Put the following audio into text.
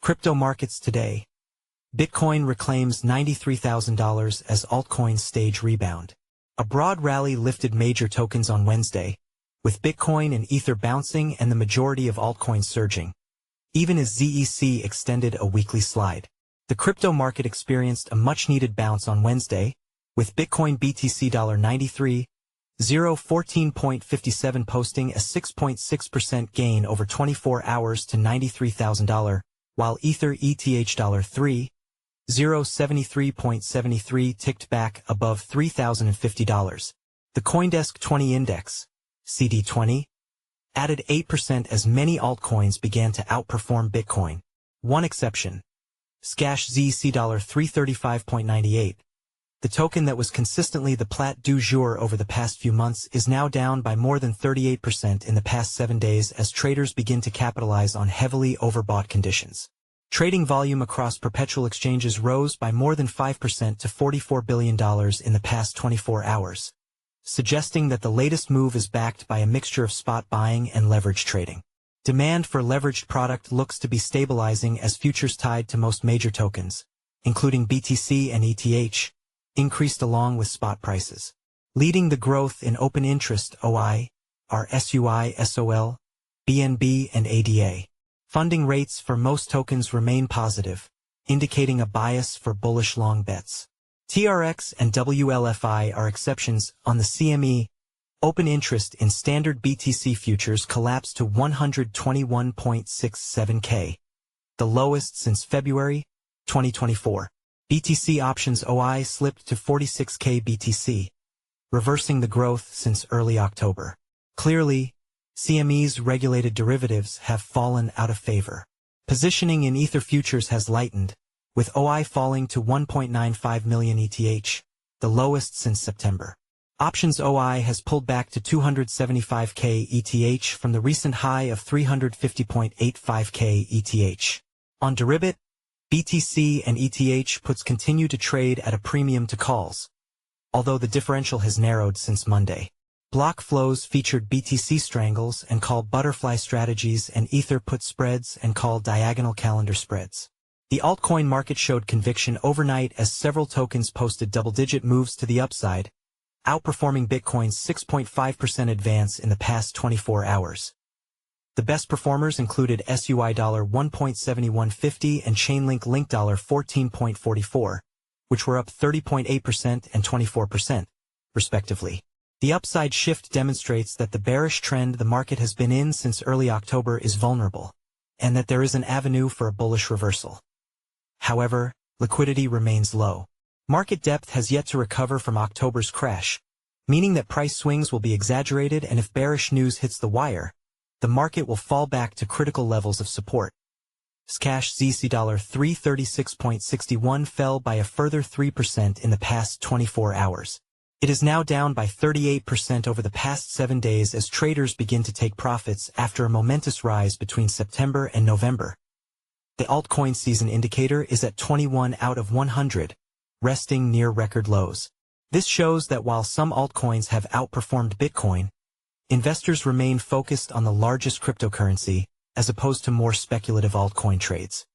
Crypto markets today. Bitcoin reclaims $93,000 as altcoins stage rebound. A broad rally lifted major tokens on Wednesday, with Bitcoin and Ether bouncing and the majority of altcoins surging, even as ZEC extended a weekly slide. The crypto market experienced a much-needed bounce on Wednesday, with Bitcoin BTC $93.0 14.57 posting a 6.6% gain over 24 hours to $93,000, while Ether ETH $3.0 73.73 ticked back above $3,050. The CoinDesk 20 Index, CD20, added 8% as many altcoins began to outperform Bitcoin. One exception, Zcash ZEC $335.98. The token that was consistently the plat du jour over the past few months is now down by more than 38% in the past 7 days as traders begin to capitalize on heavily overbought conditions. Trading volume across perpetual exchanges rose by more than 5% to $44 billion in the past 24 hours, suggesting that the latest move is backed by a mixture of spot buying and leverage trading. Demand for leveraged product looks to be stabilizing as futures tied to most major tokens, including BTC and ETH, increased along with spot prices. Leading the growth in open interest OI are SUI, SOL, BNB, and ADA. Funding rates for most tokens remain positive, indicating a bias for bullish long bets. TRX and WLFI are exceptions. On the CME, open interest in standard BTC futures collapsed to 121.67K, the lowest since February 2024. BTC options OI slipped to 46K BTC, reversing the growth since early October. Clearly, CME's regulated derivatives have fallen out of favor. Positioning in Ether futures has lightened, with OI falling to 1.95 million ETH, the lowest since September. Options OI has pulled back to 275K ETH from the recent high of 350.85K ETH. On Deribit, BTC and ETH puts continue to trade at a premium to calls, although the differential has narrowed since Monday. Block flows featured BTC strangles and call butterfly strategies and Ether put spreads and call diagonal calendar spreads. The altcoin market showed conviction overnight as several tokens posted double-digit moves to the upside, outperforming Bitcoin's 6.5% advance in the past 24 hours. The best performers included SUI $1.7150 and Chainlink Link $14.44, which were up 30.8% and 24%, respectively. The upside shift demonstrates that the bearish trend the market has been in since early October is vulnerable, and that there is an avenue for a bullish reversal. However, liquidity remains low. Market depth has yet to recover from October's crash, meaning that price swings will be exaggerated, and if bearish news hits the wire, the market will fall back to critical levels of support. Zcash ZEC $336.61 fell by a further 3% in the past 24 hours. It is now down by 38% over the past 7 days as traders begin to take profits after a momentous rise between September and November. The altcoin season indicator is at 21 out of 100, resting near record lows. This shows that while some altcoins have outperformed Bitcoin, investors remain focused on the largest cryptocurrency, as opposed to more speculative altcoin trades.